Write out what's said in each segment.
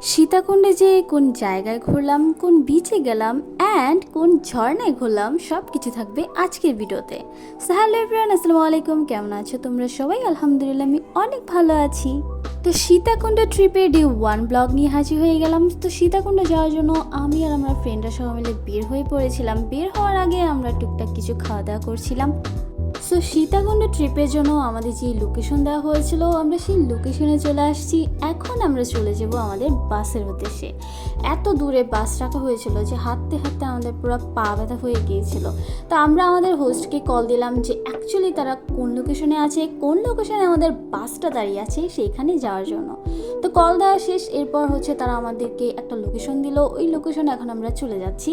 সীতাকুণ্ডে যে কোন জায়গায় ঘুরলাম, কোন বিচে গেলাম অ্যান্ড কোন ঝর্ণায় ঘুরলাম সব কিছু থাকবে আজকের ভিডিওতে। সো হ্যালো এভরিওয়ান, আসসালামু আলাইকুম। কেমন আছো তোমরা সবাই? আলহামদুলিল্লাহ আমি অনেক ভালো আছি। তো সীতাকুণ্ড ট্রিপে ডে 1 ব্লগ নিয়ে হাজির হয়ে গেলাম। তো সীতাকুণ্ড যাওয়ার জন্য আমি আর আমার ফ্রেন্ডরা সবাই মিলে বের হয়ে পড়েছিলাম। বের হওয়ার আগে আমরা টুকটাক কিছু খাওয়া দাওয়া করছিলাম। সো সীতাকুণ্ড ট্রিপের জন্য আমাদের যে লোকেশন দেওয়া হয়েছিল আমরা সেই লোকেশনে চলে আসছি। এখন আমরা চলে যাব আমাদের বাসের উদ্দেশ্যে। এত দূরে বাস রাখা হয়েছিল যে হাঁটতে হাঁটতে আমাদের পুরো পা ব্যথা হয়ে গিয়েছিল। তো আমরা আমাদের হোস্টকে কল দিলাম যে অ্যাকচুয়ালি তারা কোন লোকেশনে আছে, কোন লোকেশনে আমাদের বাসটা দাঁড়িয়ে আছে সেইখানে যাওয়ার জন্য। তো কল দেওয়া শেষ, এরপর তারা আমাদেরকে একটা লোকেশন দিল। ওই লোকেশনে এখন আমরা চলে যাচ্ছি।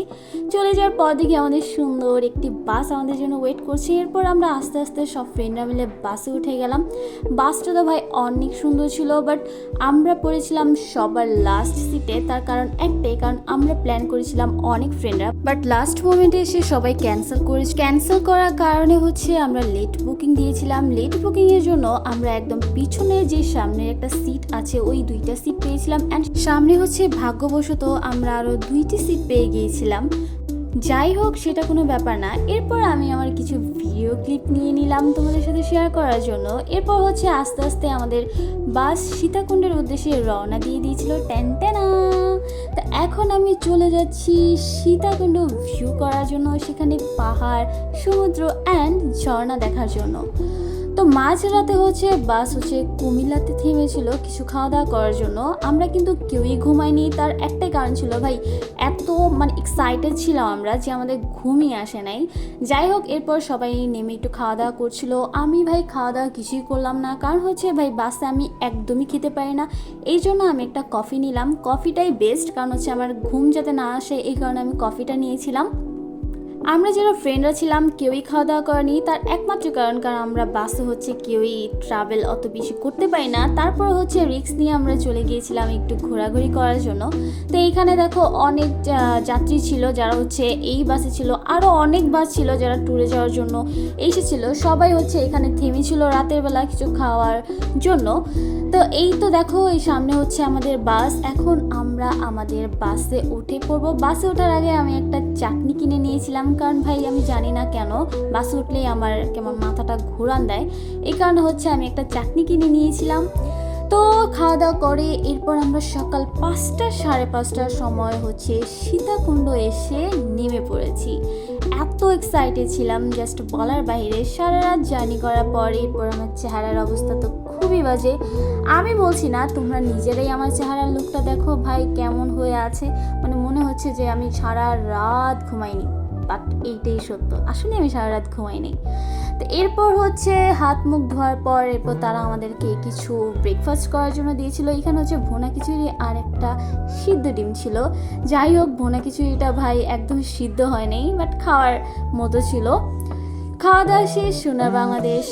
চলে যাওয়ার পর দেখি আমাদের সুন্দর একটি বাস আমাদের জন্য ওয়েট করছে। এরপর আমরা আস্তে আস্তে সব ফ্রেন্ডরা মিলে বাসে উঠে গেলাম। বাসটা তো ভাই অনেক সুন্দর ছিল, বাট আমরা পড়েছিলাম সবার লাস্ট সিটে। তার কারণ একটাই, কারণ আমরা প্ল্যান করেছিলাম অনেক ফ্রেন্ডরা, বাট লাস্ট মোমেন্টে এসে সবাই ক্যান্সেল করার কারণে আমরা লেট বুকিং দিয়েছিলাম। লেট বুকিংয়ের জন্য আমরা একদম পিছনের যে সামনের একটা সিট আছে ওই 2টা সিট পেয়েছিলাম, অ্যান্ড সামনে ভাগ্যবশত আমরা আরও 2টি সিট পেয়ে গিয়েছিলাম। যাই হোক, সেটা কোনো ব্যাপার না। এরপর আমি আমার কিছু ভিডিও ক্লিপ নিয়ে নিলাম তোমাদের সাথে শেয়ার করার জন্য। এরপর আস্তে আস্তে আমাদের বাস সীতাকুণ্ডের উদ্দেশ্যে রওনা দিয়ে দিয়েছিল। টেনটেনা। তো এখন আমি চলে যাচ্ছি সীতাকুণ্ড ভিউ করার জন্য, সেখানে পাহাড়, সমুদ্র অ্যান্ড ঝর্ণা দেখার জন্য। তো মাঝরাতে বাস কুমিল্লাতে থেমেছিল কিছু খাওয়া দাওয়া করার জন্য। আমরা কিন্তু কেউই ঘুমাইনি। তার একটাই কারণ ছিল ভাই, এত এক্সাইটেড ছিলাম আমরা যে আমাদের ঘুমই আসে নাই। যাই হোক, এরপর সবাই নেমে একটু খাওয়া দাওয়া করছিল। আমি ভাই খাওয়া দাওয়া কিছুই করলাম না, কারণ ভাই বাসে আমি একদমই খেতে পারি না। এই জন্য আমি একটা কফি নিলাম। কফিটাই বেস্ট, কারণ আমার ঘুম যাতে না আসে এই কারণে আমি কফিটা নিয়েছিলাম। আমরা যারা ফ্রেন্ডরা ছিলাম কেউই খাওয়া দাওয়া করেনি। তার একমাত্র কারণ আমরা বাসে কেউই ট্রাভেল অত বেশি করতে পারি না। তারপর রিস্ক নিয়ে আমরা চলে গিয়েছিলাম একটু ঘোরাঘুরি করার জন্য। তো এইখানে দেখো অনেক যাত্রী ছিল যারা এই বাসে ছিল, আরও অনেক বাস ছিল যারা ট্যুরে যাওয়ার জন্য এসেছিল। সবাই এখানে থেমেছিল রাতের বেলা কিছু খাওয়ার জন্য। তো এই তো দেখো, এই সামনে আমাদের বাস। এখন আমরা আমাদের বাসে উঠে পড়বো। বাসে ওঠার আগে আমি একটা চাটনি কিনে নিয়েছিলাম, কারণ ভাই আমি জানি না কেন বাসে উঠলেই আমার কেমন মাথাটা ঘোরান দেয়। এই কারণে আমি একটা চাটনি কিনে নিয়েছিলাম। তো খাওয়া দাওয়া করে এরপর আমরা সকাল 5টা সাড়ে 5টার সময় সীতাকুণ্ড এসে নেমে পড়েছি। এত এক্সাইটেড ছিলাম জাস্ট বলার বাইরে। সারা রাত জার্নি করার পর এরপর আমার চেহারার অবস্থা তো খুবই বাজে। আমি বলছি না, তোমরা নিজেরাই আমার চেহারার লুকটা দেখো ভাই কেমন হয়ে আছে। মনে হচ্ছে যে আমি সারা রাত ঘুমাইনি, বাট এইটাই সত্য, আসলে আমি সারা রাত ঘুমাইনি। তো এরপর হাত মুখ ধোয়ার পর এরপর তারা আমাদেরকে কিছু ব্রেকফাস্ট করার জন্য দিয়েছিল। এখানে ভুনা খিচুড়ি আর একটা সিদ্ধ ডিম ছিল। যাই হোক, ভুনা খিচুড়িটা ভাই একদম সিদ্ধ হয় নাই, বাট খাওয়ার মতো ছিল। খাওয়া দাওয়া শেষ, সোনার বাংলাদেশ।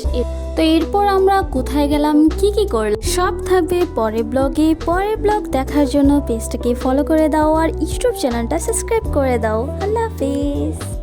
তো এরপর আমরা কোথায় গেলাম, কি করলাম সব থাকবে পরের ব্লগে। পরের ব্লগ দেখার জন্য পেজটাকে ফলো করে দাও আর ইউটিউব চ্যানেলটা সাবস্ক্রাইব করে দাও। আল্লাহ হাফেজ।